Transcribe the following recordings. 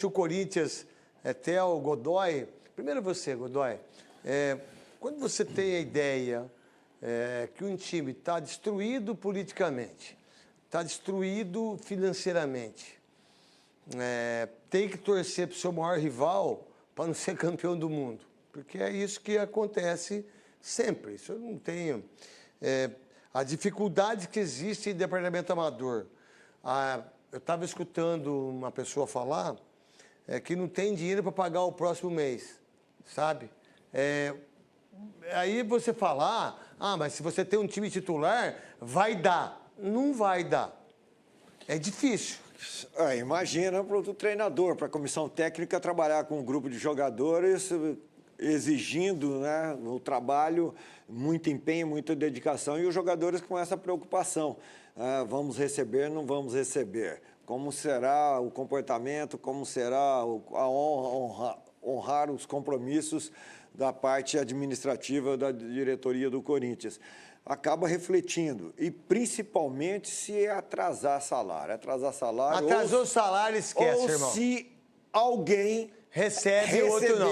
O Corinthians, até o Godoy, primeiro você, Godoy, quando você tem a ideia que um time está destruído politicamente, está destruído financeiramente, tem que torcer para o seu maior rival para não ser campeão do mundo, porque é isso que acontece sempre. Isso eu não tenho. A dificuldade que existe em departamento amador. Eu estava escutando uma pessoa falar que não tem dinheiro para pagar o próximo mês, sabe? Aí você fala, mas se você tem um time titular, vai dar. Não vai dar. É difícil. Imagina para o treinador, para a comissão técnica trabalhar com um grupo de jogadores exigindo, né, no trabalho muito empenho, muita dedicação, e os jogadores com essa preocupação. Vamos receber, não vamos receber? Como será o comportamento, como será a honrar os compromissos da parte administrativa da diretoria do Corinthians. Acaba refletindo, e principalmente se atrasar salário. Atrasou o salário, esquece, ou irmão. Ou se alguém recebe, outro não.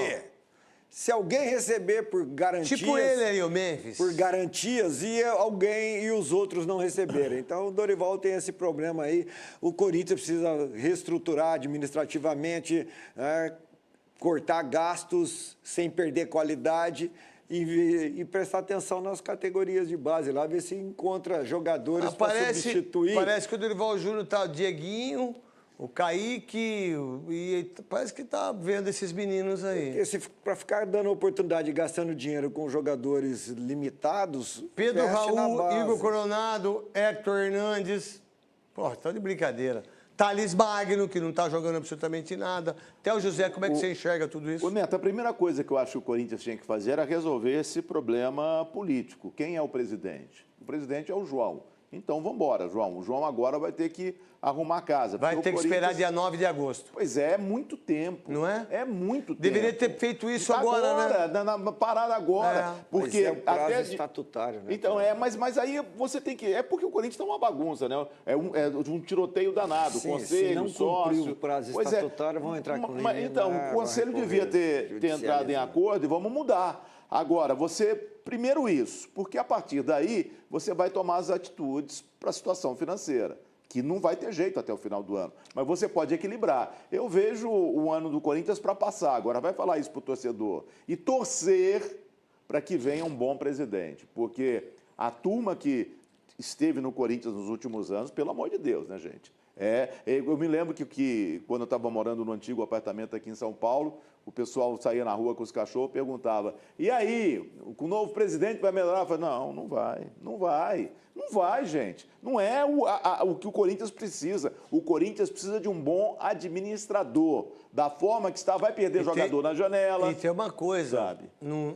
Se alguém receber por garantias... Tipo ele aí, o Memphis. Por garantias, e alguém e os outros não receberem. Então, o Dorival tem esse problema aí. O Corinthians precisa reestruturar administrativamente, cortar gastos sem perder qualidade e prestar atenção nas categorias de base. Lá ver se encontra jogadores para substituir. Parece que o Dorival Júnior está o Dieguinho... O Kaique, e parece que está vendo esses meninos aí. Para ficar dando oportunidade e gastando dinheiro com jogadores limitados... Pedro Raul, Igor Coronado, Hector Hernandes. Pô, tá de brincadeira. Thales Magno, que não está jogando absolutamente nada. Até o José, como é que você enxerga tudo isso? Ô Neto, a primeira coisa que eu acho que o Corinthians tinha que fazer era resolver esse problema político. Quem é o presidente? O presidente é o João. Então, vamos embora, João. O João agora vai ter que arrumar a casa. Vai ter que esperar dia 9 de agosto. Pois é muito tempo. Não é? É muito tempo. Deveria ter feito isso agora, né? Na parada agora. Porque é o prazo estatutário, né? Então, mas aí você tem que... É porque o Corinthians está uma bagunça, né? É um tiroteio danado. Sim, conselho, se não sócio... cumprir o prazo estatutário, vão entrar com liminar. Então, o conselho devia ter entrado em acordo e vamos mudar. Agora, primeiro isso, porque a partir daí você vai tomar as atitudes para a situação financeira, que não vai ter jeito até o final do ano, mas você pode equilibrar. Eu vejo o ano do Corinthians para passar, agora vai falar isso para o torcedor, e torcer para que venha um bom presidente, porque a turma que esteve no Corinthians nos últimos anos, pelo amor de Deus, né, gente? Eu me lembro que quando eu estava morando no antigo apartamento aqui em São Paulo, o pessoal saía na rua com os cachorros e perguntava, e aí, o novo presidente vai melhorar? Eu falei, não vai, gente. Não é o que o Corinthians precisa. O Corinthians precisa de um bom administrador. Da forma que está, vai perder jogador na janela. E tem uma coisa, sabe?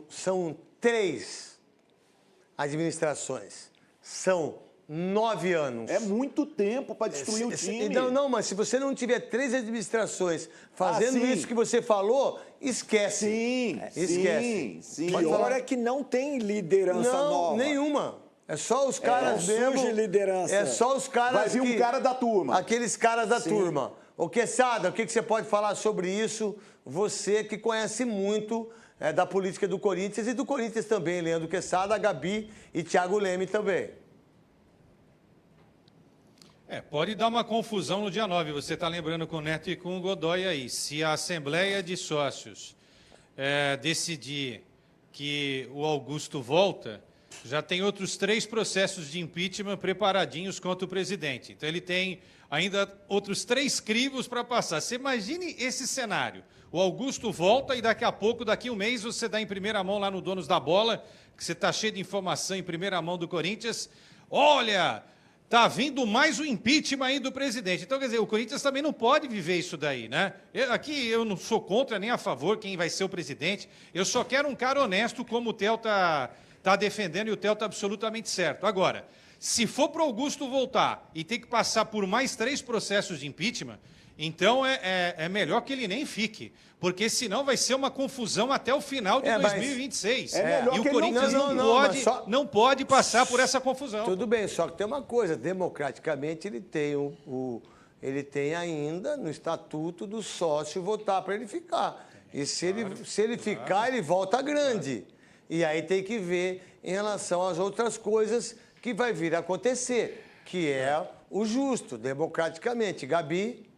São 3 administrações. São 9 anos. É muito tempo para destruir o time. Não, mas se você não tiver 3 administrações fazendo isso que você falou, esquece. Esquece. Sim. Pior é que não tem liderança nova. Nenhuma. É só os caras mesmo. Surge liderança. É só os caras. Vai vir um cara da turma. Aqueles caras da turma. Ô, Quesada, o que você pode falar sobre isso? Você que conhece muito da política do Corinthians e do Corinthians também, Leandro Quesada, Gabi e Thiago Leme também. Pode dar uma confusão no dia 9, você está lembrando com o Neto e com o Godoy aí. Se a Assembleia de Sócios decidir que o Augusto volta, já tem outros 3 processos de impeachment preparadinhos contra o presidente. Então ele tem ainda outros 3 crivos para passar. Você imagine esse cenário. O Augusto volta e daqui a pouco, daqui um mês, você dá em primeira mão lá no Donos da Bola, que você está cheio de informação em primeira mão do Corinthians. Olha... Está vindo mais um impeachment aí do presidente. Então, quer dizer, o Corinthians também não pode viver isso daí, né? Aqui eu não sou contra nem a favor quem vai ser o presidente. Eu só quero um cara honesto, como o Theo tá defendendo, e o Theo está absolutamente certo. Agora, se for para o Augusto voltar e ter que passar por mais 3 processos de impeachment, então é melhor que ele nem fique. Porque senão vai ser uma confusão até o final de 2026. E o Corinthians não pode passar por essa confusão. Tudo bem, só que tem uma coisa, democraticamente ele tem ele tem ainda no estatuto do sócio votar para ele ficar. E se ele ficar, ele volta grande. E aí tem que ver em relação às outras coisas que vai vir a acontecer, que é o justo, democraticamente. Gabi?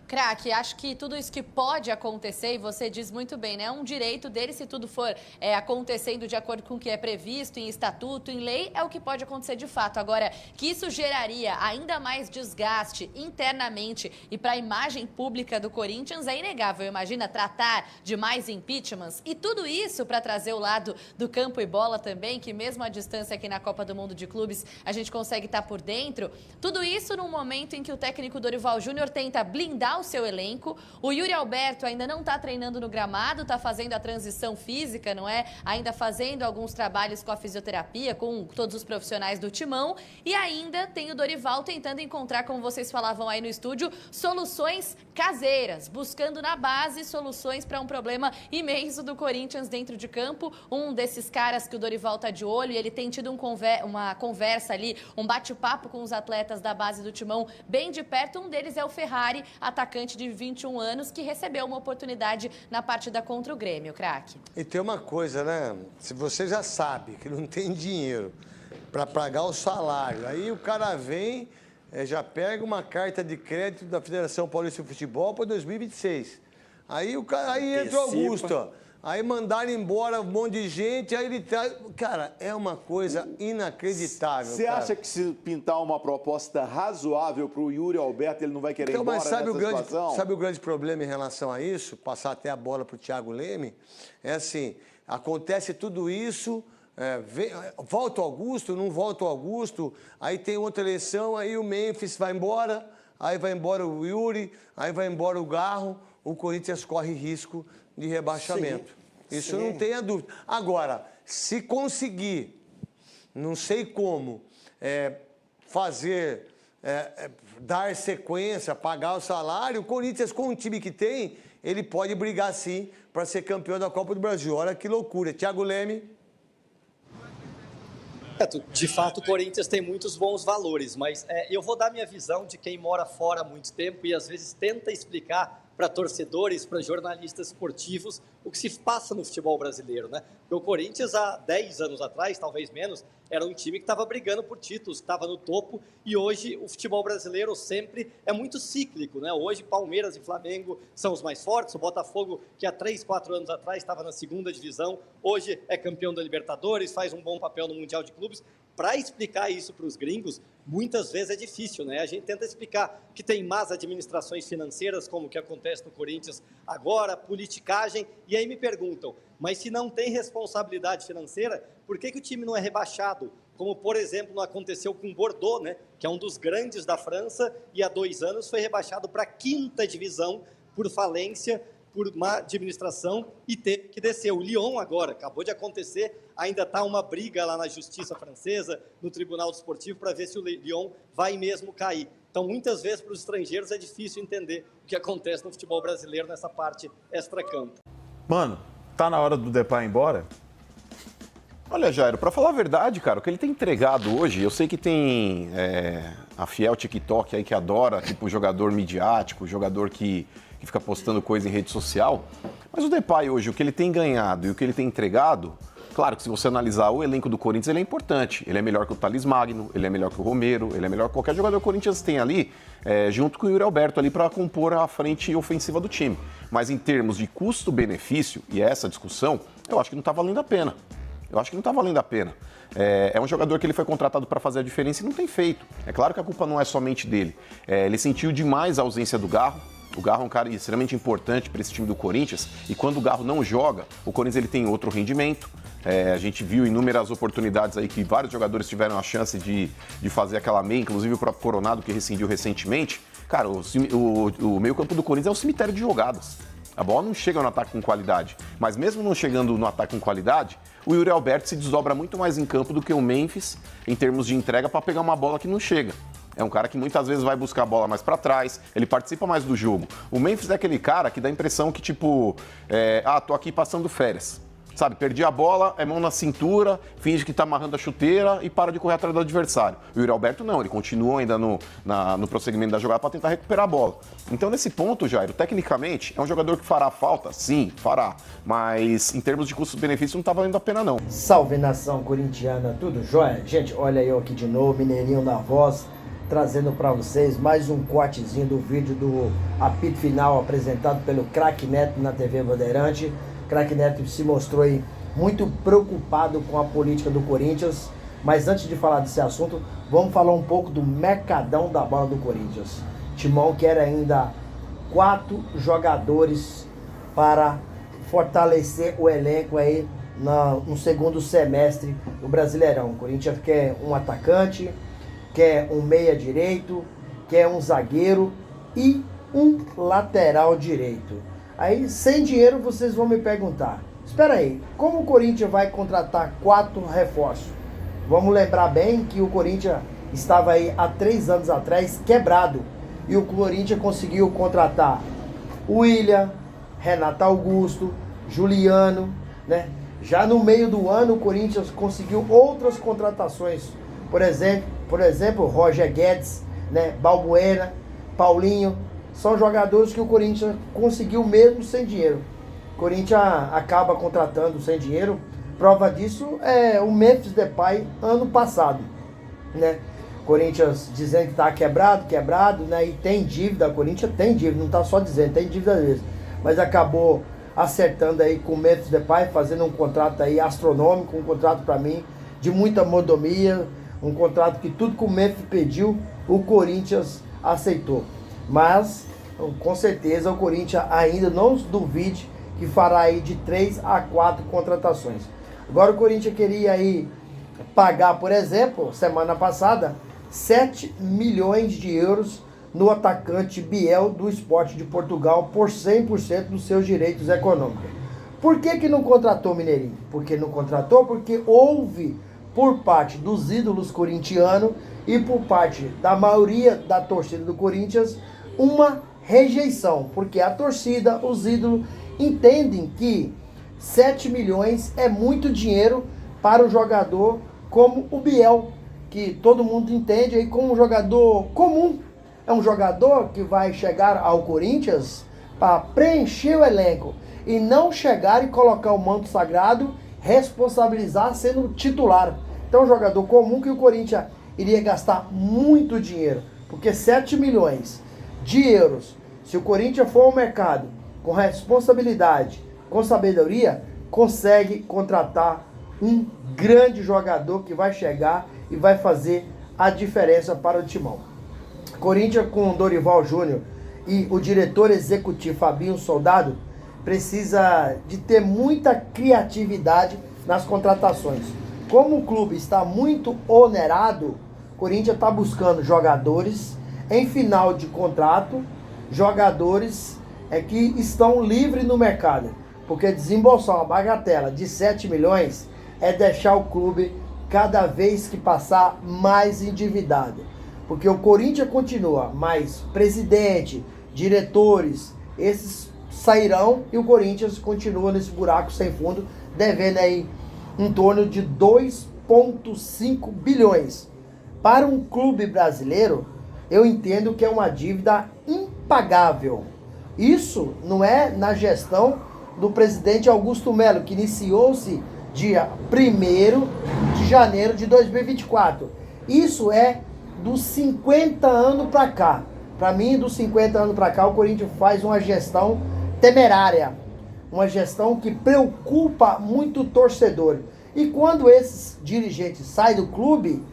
Craque, acho que tudo isso que pode acontecer, e você diz muito bem, né? É um direito dele, se tudo for acontecendo de acordo com o que é previsto em estatuto, em lei, é o que pode acontecer de fato. Agora, que isso geraria ainda mais desgaste internamente e para a imagem pública do Corinthians é inegável. Imagina tratar de mais impeachments e tudo isso para trazer o lado do campo e bola também, que mesmo à distância aqui na Copa do Mundo de Clubes, a gente consegue estar por dentro. Tudo isso num momento em que o técnico Dorival Júnior tenta blindar o seu elenco. O Yuri Alberto ainda não está treinando no gramado, está fazendo a transição física, não é? Ainda fazendo alguns trabalhos com a fisioterapia, com todos os profissionais do timão. E ainda tem o Dorival tentando encontrar, como vocês falavam aí no estúdio, soluções caseiras, buscando na base soluções para um problema imenso do Corinthians dentro de campo. Um desses caras que o Dorival está de olho, e ele tem tido uma conversa ali, um bate-papo com os atletas da base do timão bem de perto. Um deles é o Ferrari, atacante de 21 anos, que recebeu uma oportunidade na partida contra o Grêmio, craque. E tem uma coisa, né? Se você já sabe que não tem dinheiro para pagar o salário, aí o cara vem, já pega uma carta de crédito da Federação Paulista de Futebol para 2026. Aí entra o Augusto, ó. Aí mandaram embora um monte de gente, aí ele traz... Cara, é uma coisa inacreditável. Você acha que se pintar uma proposta razoável para o Yuri Alberto, ele não vai querer ir embora nessa situação? Sabe o grande problema em relação a isso? Passar até a bola para o Thiago Leme? É assim, acontece tudo isso, volta o Augusto, não volta o Augusto, aí tem outra eleição, aí o Memphis vai embora, aí vai embora o Yuri, aí vai embora o Garro, o Corinthians corre risco de rebaixamento. Sim, isso não tenha dúvida. Agora, se conseguir, não sei como, dar sequência, pagar o salário, o Corinthians, com o time que tem, ele pode brigar sim para ser campeão da Copa do Brasil. Olha que loucura. Thiago Leme. De fato, o Corinthians tem muitos bons valores, mas eu vou dar minha visão de quem mora fora há muito tempo e às vezes tenta explicar para torcedores, para jornalistas esportivos, o que se passa no futebol brasileiro, né? Porque o Corinthians, há 10 anos atrás, talvez menos, era um time que estava brigando por títulos, estava no topo, e hoje o futebol brasileiro sempre é muito cíclico, né? Hoje Palmeiras e Flamengo são os mais fortes, o Botafogo, que há 3, 4 anos atrás estava na segunda divisão, hoje é campeão da Libertadores, faz um bom papel no Mundial de Clubes. Para explicar isso para os gringos, muitas vezes é difícil, né? A gente tenta explicar que tem más administrações financeiras, como o que acontece no Corinthians agora, politicagem, e aí me perguntam, mas se não tem responsabilidade financeira, por que o time não é rebaixado? Como, por exemplo, não aconteceu com o Bordeaux, né? Que é um dos grandes da França, e há 2 anos foi rebaixado para a 5ª divisão por falência, por má administração, e teve que descer. O Lyon agora, acabou de acontecer, ainda está uma briga lá na justiça francesa, no Tribunal Desportivo, para ver se o Lyon vai mesmo cair. Então, muitas vezes, para os estrangeiros, é difícil entender o que acontece no futebol brasileiro nessa parte extracampo. Mano, tá na hora do Depay ir embora? Olha, Jairo, pra falar a verdade, cara, o que ele tem entregado hoje, eu sei que tem a fiel TikTok aí que adora, tipo, jogador midiático, jogador que fica postando coisa em rede social, mas o Depay hoje, o que ele tem ganhado e o que ele tem entregado, claro que se você analisar o elenco do Corinthians, ele é importante, ele é melhor que o Thales Magno, ele é melhor que o Romero, ele é melhor que qualquer jogador que o Corinthians tem ali, junto com o Yuri Alberto ali para compor a frente ofensiva do time, mas em termos de custo-benefício, e essa discussão, eu acho que não está valendo a pena. É um jogador que ele foi contratado para fazer a diferença e não tem feito. É claro que a culpa não é somente dele. Ele sentiu demais a ausência do Garro. O Garro é um cara extremamente importante para esse time do Corinthians. E quando o Garro não joga, o Corinthians ele tem outro rendimento. A gente viu inúmeras oportunidades aí que vários jogadores tiveram a chance de fazer aquela meia, inclusive o próprio Coronado, que rescindiu recentemente. Cara, o meio-campo do Corinthians é um cemitério de jogadas. A bola não chega no ataque com qualidade. Mas mesmo não chegando no ataque com qualidade, o Yuri Alberto se desdobra muito mais em campo do que o Memphis em termos de entrega para pegar uma bola que não chega. É um cara que muitas vezes vai buscar a bola mais para trás, ele participa mais do jogo. O Memphis é aquele cara que dá a impressão que, tipo, tô aqui passando férias. Sabe, perdi a bola, é mão na cintura, finge que está amarrando a chuteira e para de correr atrás do adversário. O Yuri Alberto não, ele continua ainda no prosseguimento da jogada para tentar recuperar a bola. Então, nesse ponto, Jairo, tecnicamente, é um jogador que fará falta? Sim, fará. Mas, em termos de custo-benefício, não está valendo a pena, não. Salve, nação corintiana, tudo jóia? Gente, olha eu aqui de novo, Mineirinho na voz, trazendo para vocês mais um cortezinho do vídeo do apito final apresentado pelo Craque Neto na TV Bandeirante. Craque Neto se mostrou aí muito preocupado com a política do Corinthians, mas antes de falar desse assunto, vamos falar um pouco do mercadão da bola do Corinthians. Timão quer ainda 4 jogadores para fortalecer o elenco aí no segundo semestre do Brasileirão. O Corinthians quer um atacante, quer um meia direito, quer um zagueiro e um lateral direito. Aí, sem dinheiro, vocês vão me perguntar, espera aí, como o Corinthians vai contratar 4 reforços? Vamos lembrar bem que o Corinthians estava aí há 3 anos atrás quebrado. E o Corinthians conseguiu contratar William, Renato Augusto, Juliano, né? Já no meio do ano, o Corinthians conseguiu outras contratações. Por exemplo, Roger Guedes, né? Balbuena, Paulinho. São jogadores que o Corinthians conseguiu mesmo sem dinheiro. O Corinthians acaba contratando sem dinheiro. Prova disso é o Memphis Depay ano passado, né? Corinthians dizendo que está quebrado, né? E tem dívida, o Corinthians tem dívida, não está só dizendo, tem dívida às vezes. Mas acabou acertando aí com o Memphis Depay, fazendo um contrato aí astronômico, um contrato para mim de muita mordomia, um contrato que tudo que o Memphis pediu, o Corinthians aceitou. Mas, com certeza, o Corinthians ainda não duvide que fará aí de 3 a 4 contratações. Agora o Corinthians queria aí pagar, por exemplo, semana passada, 7 milhões de euros no atacante Biel do Sport de Portugal por 100% dos seus direitos econômicos. Por que não contratou o Mineirinho? Porque não contratou porque houve, por parte dos ídolos corintianos e por parte da maioria da torcida do Corinthians, uma rejeição, porque a torcida, os ídolos, entendem que 7 milhões é muito dinheiro para um jogador como o Biel, que todo mundo entende aí como um jogador comum. É um jogador que vai chegar ao Corinthians para preencher o elenco e não chegar e colocar o manto sagrado, responsabilizar sendo titular. Então é um jogador comum que o Corinthians iria gastar muito dinheiro, porque 7 milhões de euros, se o Corinthians for ao mercado com responsabilidade, com sabedoria, consegue contratar um grande jogador que vai chegar e vai fazer a diferença para o Timão. Corinthians com o Dorival Júnior e o diretor executivo Fabinho Soldado precisa de ter muita criatividade nas contratações. Como o clube está muito onerado, o Corinthians está buscando jogadores em final de contrato, jogadores que estão livres no mercado. Porque desembolsar uma bagatela de 7 milhões é deixar o clube cada vez que passar mais endividado. Porque o Corinthians continua, mas presidente, diretores, esses sairão e o Corinthians continua nesse buraco sem fundo, devendo aí em torno de 2,5 bilhões. Para um clube brasileiro, eu entendo que é uma dívida impagável. Isso não é na gestão do presidente Augusto Melo, que iniciou-se dia 1º de janeiro de 2024. Isso é dos 50 anos para cá. Para mim, dos 50 anos para cá, o Corinthians faz uma gestão temerária. Uma gestão que preocupa muito o torcedor. E quando esses dirigentes saem do clube,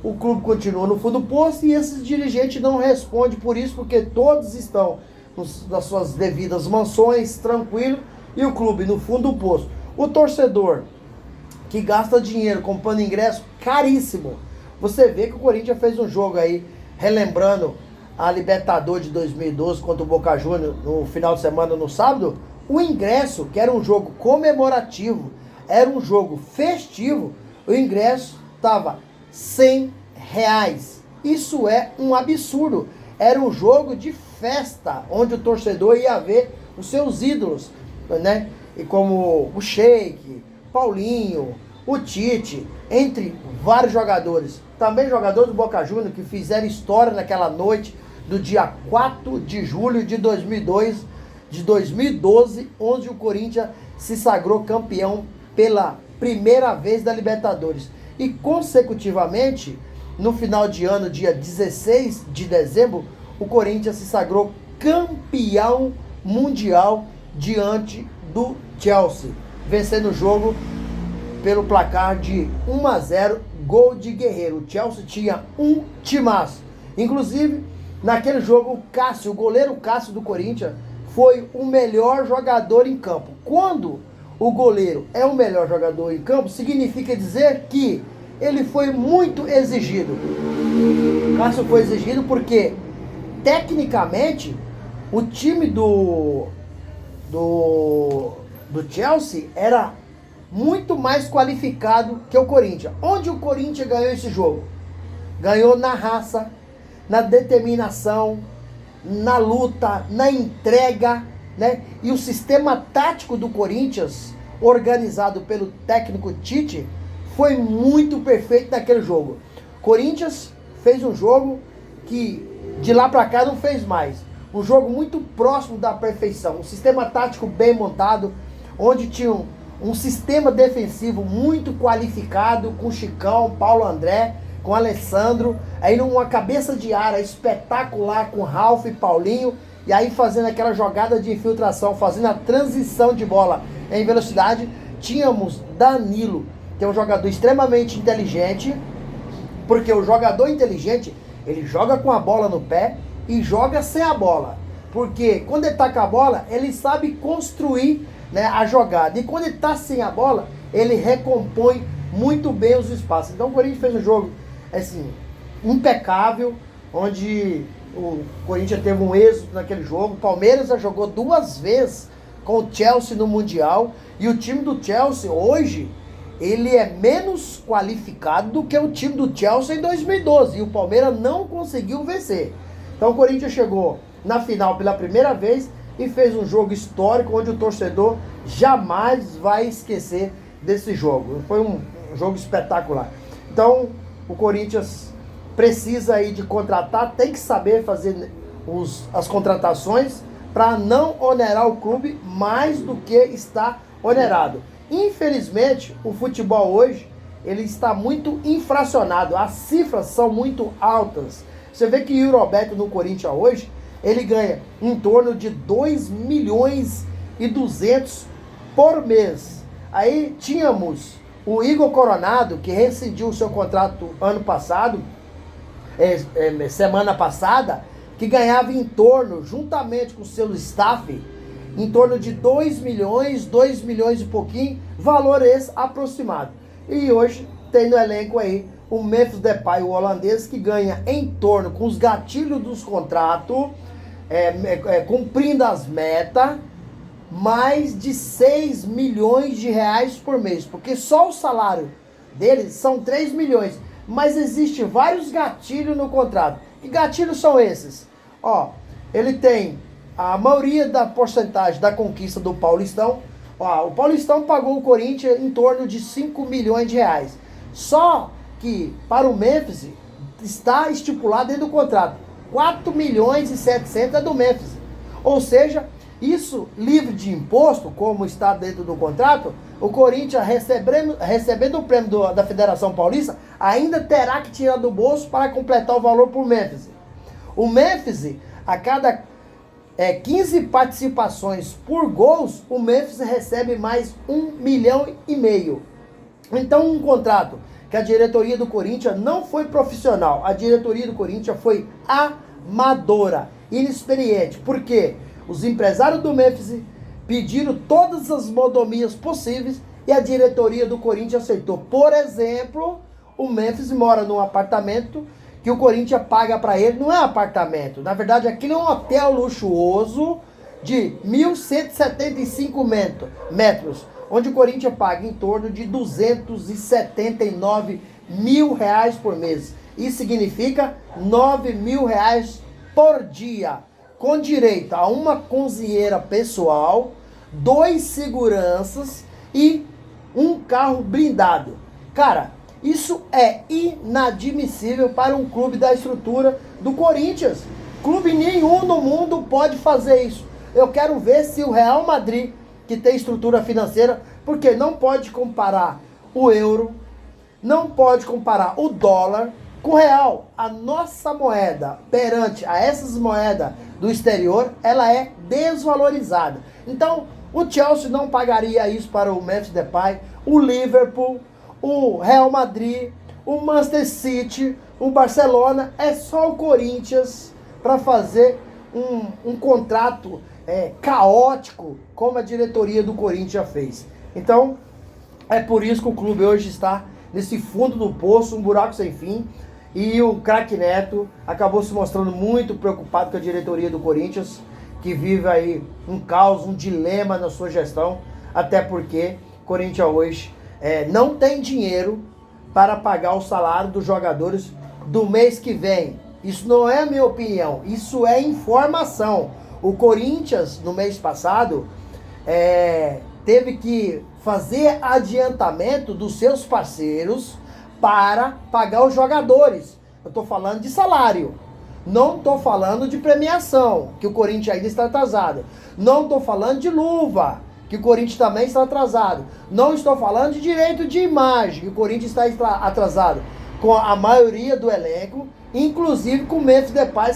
o clube continua no fundo do poço e esses dirigentes não respondem por isso, porque todos estão nas suas devidas mansões, tranquilo, e o clube no fundo do poço. O torcedor que gasta dinheiro comprando ingresso caríssimo. Você vê que o Corinthians fez um jogo aí, relembrando a Libertadores de 2012 contra o Boca Juniors no final de semana, no sábado. O ingresso, que era um jogo comemorativo, era um jogo festivo, o ingresso estava R$100. Isso é um absurdo. Era um jogo de festa, onde o torcedor ia ver os seus ídolos, né? e como o Sheik, Paulinho, o Tite, entre vários jogadores. Também jogadores do Boca Juniors que fizeram história naquela noite do dia 4 de julho de 2012, onde o Corinthians se sagrou campeão pela primeira vez da Libertadores. E consecutivamente, no final de ano, dia 16 de dezembro, o Corinthians se sagrou campeão mundial diante do Chelsea, vencendo o jogo pelo placar de 1-0, gol de Guerreiro. O Chelsea tinha um timaço. Inclusive, naquele jogo, o Cássio, o goleiro Cássio do Corinthians, foi o melhor jogador em campo. Quando o goleiro é o melhor jogador em campo, significa dizer que ele foi muito exigido. O Cássio foi exigido porque, tecnicamente, o time do Chelsea era muito mais qualificado que o Corinthians. Onde o Corinthians ganhou esse jogo? Ganhou na raça, na determinação, na luta, na entrega, né? E o sistema tático do Corinthians, organizado pelo técnico Tite, foi muito perfeito naquele jogo. Corinthians fez um jogo que de lá para cá não fez mais. Um jogo muito próximo da perfeição. Um sistema tático bem montado, onde tinha um sistema defensivo muito qualificado, com Chicão, Paulo André, com Alessandro, aí numa cabeça de área espetacular com Ralf e Paulinho, e aí fazendo aquela jogada de infiltração, fazendo a transição de bola em velocidade. Tínhamos Danilo, que é um jogador extremamente inteligente, porque o jogador inteligente, ele joga com a bola no pé e joga sem a bola, porque quando ele tá com a bola, ele sabe construir, né, a jogada, e quando ele tá sem a bola, ele recompõe muito bem os espaços. Então o Corinthians fez um jogo assim, impecável, onde o Corinthians teve um êxito naquele jogo. O Palmeiras já jogou 2 vezes com o Chelsea no Mundial, e o time do Chelsea hoje, ele é menos qualificado do que o time do Chelsea em 2012, e o Palmeiras não conseguiu vencer. Então o Corinthians chegou na final pela primeira vez e fez um jogo histórico, onde o torcedor jamais vai esquecer desse jogo. Foi um jogo espetacular. Então o Corinthians precisa aí de contratar, tem que saber fazer as contratações para não onerar o clube mais do que está onerado. Infelizmente, o futebol hoje, ele está muito infracionado, as cifras são muito altas. Você vê que o Roberto no Corinthians hoje, ele ganha em torno de 2 milhões e 200 por mês. Aí tínhamos o Igor Coronado, que rescindiu o seu contrato ano passado, semana passada, que ganhava em torno, juntamente com o seu staff, em torno de 2 milhões e pouquinho, valor esse aproximado. E hoje tem no elenco aí o Memphis Depay, o holandês, que ganha em torno, com os gatilhos dos contratos, cumprindo as metas, mais de 6 milhões de reais por mês, porque só o salário dele são 3 milhões, mas existe vários gatilhos no contrato. Que gatilhos são esses? Ó, ele tem a maioria da porcentagem da conquista do Paulistão. Ó, o Paulistão pagou o Corinthians em torno de 5 milhões de reais. Só que para o Memphis está estipulado dentro do contrato 4 milhões e 700 é do Memphis. Ou seja, isso livre de imposto, como está dentro do contrato, o Corinthians recebendo o prêmio da Federação Paulista, ainda terá que tirar do bolso para completar o valor por Memphis. O Memphis, a cada 15 participações por gols, o Memphis recebe mais 1,5 milhão. Então, um contrato que a diretoria do Corinthians não foi profissional, a diretoria do Corinthians foi amadora, inexperiente. Por quê? Os empresários do Memphis pediram todas as mordomias possíveis e a diretoria do Corinthians aceitou. Por exemplo, o Memphis mora num apartamento que o Corinthians paga para ele, não é apartamento, na verdade aquilo é um hotel luxuoso de 1.175 metros, onde o Corinthians paga em torno de 279 mil reais por mês. Isso significa 9 mil reais por dia, com direito a uma cozinheira pessoal, 2 seguranças e um carro blindado. Cara, isso é inadmissível para um clube da estrutura do Corinthians. Clube nenhum no mundo pode fazer isso. Eu quero ver se o Real Madrid, que tem estrutura financeira, porque não pode comparar o euro, não pode comparar o dólar com o real. A nossa moeda, perante a essas moedas do exterior, ela é desvalorizada. Então, o Chelsea não pagaria isso para o Memphis Depay, o Liverpool, o Real Madrid, o Manchester City, o Barcelona. É só o Corinthians para fazer um contrato caótico, como a diretoria do Corinthians fez. Então, é por isso que o clube hoje está nesse fundo do poço, um buraco sem fim. E o craque Neto acabou se mostrando muito preocupado com a diretoria do Corinthians, que vive aí um caos, um dilema na sua gestão, até porque o Corinthians hoje não tem dinheiro para pagar o salário dos jogadores do mês que vem. Isso não é a minha opinião, isso é informação. O Corinthians, no mês passado, teve que fazer adiantamento dos seus parceiros para pagar os jogadores. Eu estou falando de salário. Não estou falando de premiação, que o Corinthians ainda está atrasado. Não estou falando de luva, que o Corinthians também está atrasado. Não estou falando de direito de imagem, que o Corinthians está atrasado. Com a maioria do elenco, inclusive com o Memphis Depay,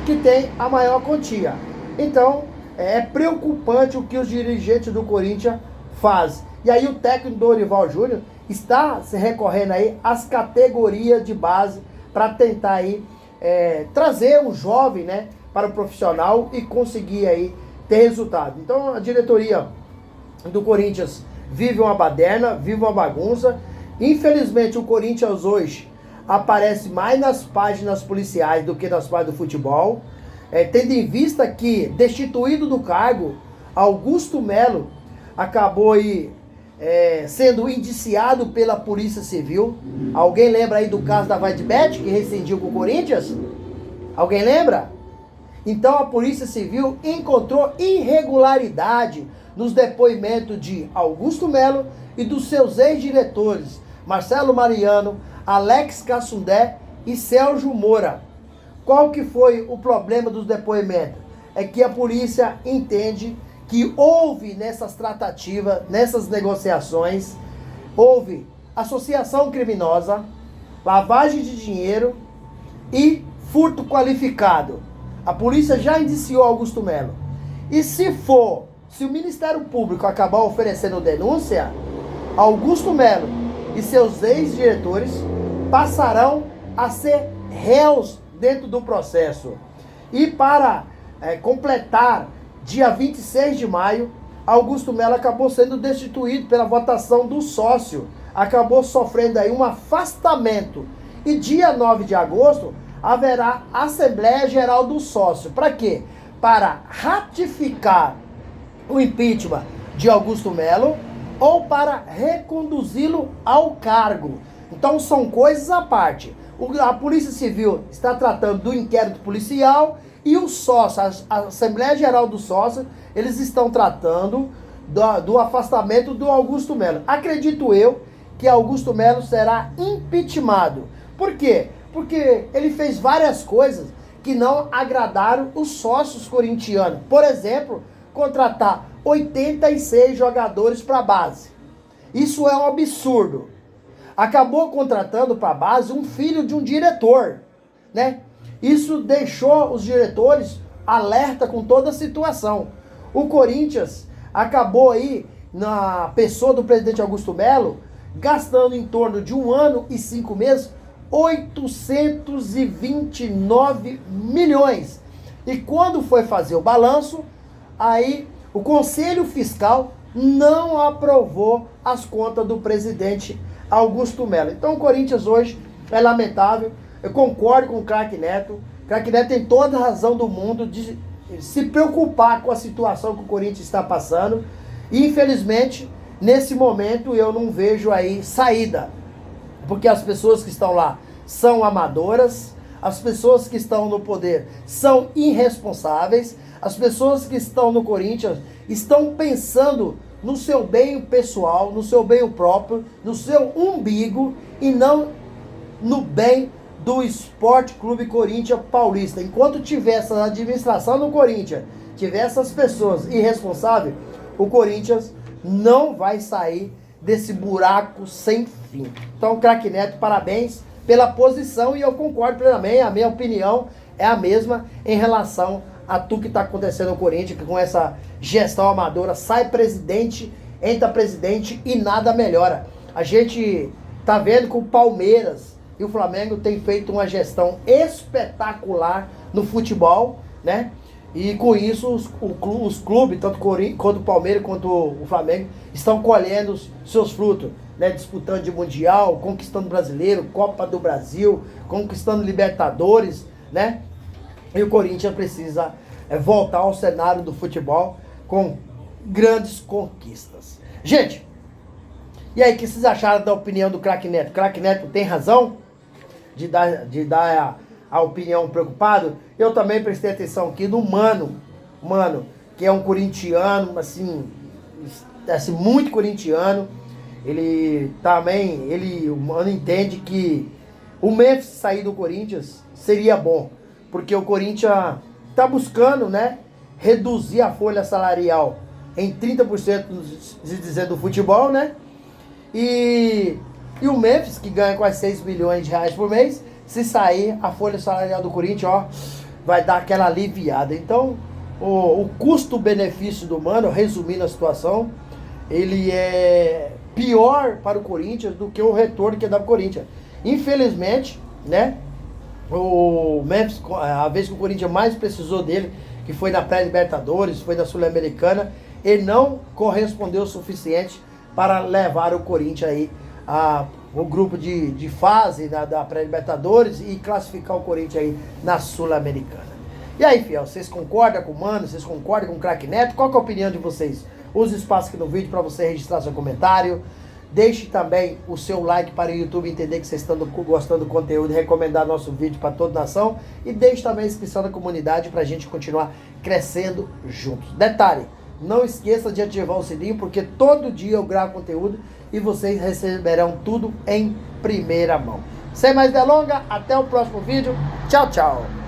que tem a maior quantia. Então, é preocupante o que os dirigentes do Corinthians fazem. E aí o técnico Dorival Júnior está se recorrendo aí às categorias de base para tentar aí trazer um jovem, né, para o profissional e conseguir aí ter resultado. Então a diretoria do Corinthians vive uma baderna, vive uma bagunça. Infelizmente o Corinthians hoje aparece mais nas páginas policiais do que nas páginas do futebol, tendo em vista que, destituído do cargo, Augusto Melo acabou aí sendo indiciado pela Polícia Civil. Alguém lembra aí do caso da Vaidbet, que rescindiu com o Corinthians? Alguém lembra? Então a Polícia Civil encontrou irregularidade nos depoimentos de Augusto Melo e dos seus ex-diretores, Marcelo Mariano, Alex Cassundé e Sérgio Moura. Qual que foi o problema dos depoimentos? É que a polícia entende que houve nessas tratativas, nessas negociações, houve associação criminosa, lavagem de dinheiro e furto qualificado. A polícia já indiciou Augusto Melo. E se o Ministério Público acabar oferecendo denúncia, Augusto Melo e seus ex-diretores passarão a ser réus dentro do processo. E para completar, dia 26 de maio, Augusto Melo acabou sendo destituído pela votação do sócio. Acabou sofrendo aí um afastamento. E dia 9 de agosto haverá Assembleia Geral do Sócio. Para quê? Para ratificar o impeachment de Augusto Melo ou para reconduzi-lo ao cargo. Então são coisas à parte. A Polícia Civil está tratando do inquérito policial e o sócio, a Assembleia Geral do Sócio, eles estão tratando do afastamento do Augusto Melo. Acredito eu que Augusto Melo será impeachmentado. Por quê? Porque ele fez várias coisas que não agradaram os sócios corintianos. Por exemplo, contratar 86 jogadores para a base. Isso é um absurdo. Acabou contratando para a base um filho de um diretor, né? Isso deixou os diretores alerta com toda a situação. O Corinthians acabou aí, na pessoa do presidente Augusto Melo, gastando em torno de 1 ano e 5 meses, 829 milhões. E quando foi fazer o balanço, aí o Conselho Fiscal não aprovou as contas do presidente Augusto Melo. Então o Corinthians hoje é lamentável. Eu concordo com o craque Neto. O craque Neto tem toda a razão do mundo de se preocupar com a situação que o Corinthians está passando. E infelizmente, nesse momento, eu não vejo aí saída. Porque as pessoas que estão lá são amadoras, As pessoas que estão no poder são irresponsáveis. As pessoas que estão no Corinthians estão pensando no seu bem pessoal, no seu bem próprio, no seu umbigo e não no bem do Esporte Clube Corinthians Paulista. Enquanto tiver essa administração no Corinthians, tiver essas pessoas irresponsáveis, o Corinthians não vai sair desse buraco sem fim. Então, craque Neto, parabéns pela posição e eu concordo plenamente, a minha opinião é a mesma em relação a tudo que está acontecendo no Corinthians, que com essa gestão amadora sai presidente, entra presidente e nada melhora. A gente tá vendo que o Palmeiras e o Flamengo têm feito uma gestão espetacular no futebol, né? E com isso os clubes, tanto quanto o Palmeiras quanto o Flamengo, estão colhendo os seus frutos, né? Disputando de Mundial, conquistando Brasileiro, Copa do Brasil, conquistando Libertadores, né? E o Corinthians precisa voltar ao cenário do futebol com grandes conquistas. Gente, e aí, o que vocês acharam da opinião do craque Neto? O craque Neto tem razão de dar a opinião preocupado? Eu também prestei atenção aqui no Mano, que é um corintiano, assim muito corintiano. O Mano entende que o Memphis sair do Corinthians seria bom, porque o Corinthians está buscando, né, reduzir a folha salarial em 30%, dizendo do futebol, né? E o Memphis, que ganha quase 6 milhões de reais por mês, se sair, a folha salarial do Corinthians, ó, vai dar aquela aliviada. Então, o custo-benefício do Mano, resumindo a situação, ele é pior para o Corinthians do que o retorno que dá para o Corinthians. Infelizmente, né, o Memphis, a vez que o Corinthians mais precisou dele, que foi na pré-Libertadores, foi na Sul-Americana, ele não correspondeu o suficiente para levar o Corinthians aí o grupo de fase da pré-Libertadores e classificar o Corinthians aí na Sul-Americana. E aí, fiel, vocês concordam com o Mano? Vocês concordam com o craque Neto? Qual que é a opinião de vocês? Use o espaço aqui no vídeo para você registrar seu comentário. Deixe também o seu like para o YouTube entender que vocês estão gostando do conteúdo e recomendar nosso vídeo para toda a nação. E deixe também a inscrição na comunidade para a gente continuar crescendo juntos. Detalhe, não esqueça de ativar o sininho, porque todo dia eu gravo conteúdo e vocês receberão tudo em primeira mão. Sem mais delongas, até o próximo vídeo. Tchau, tchau.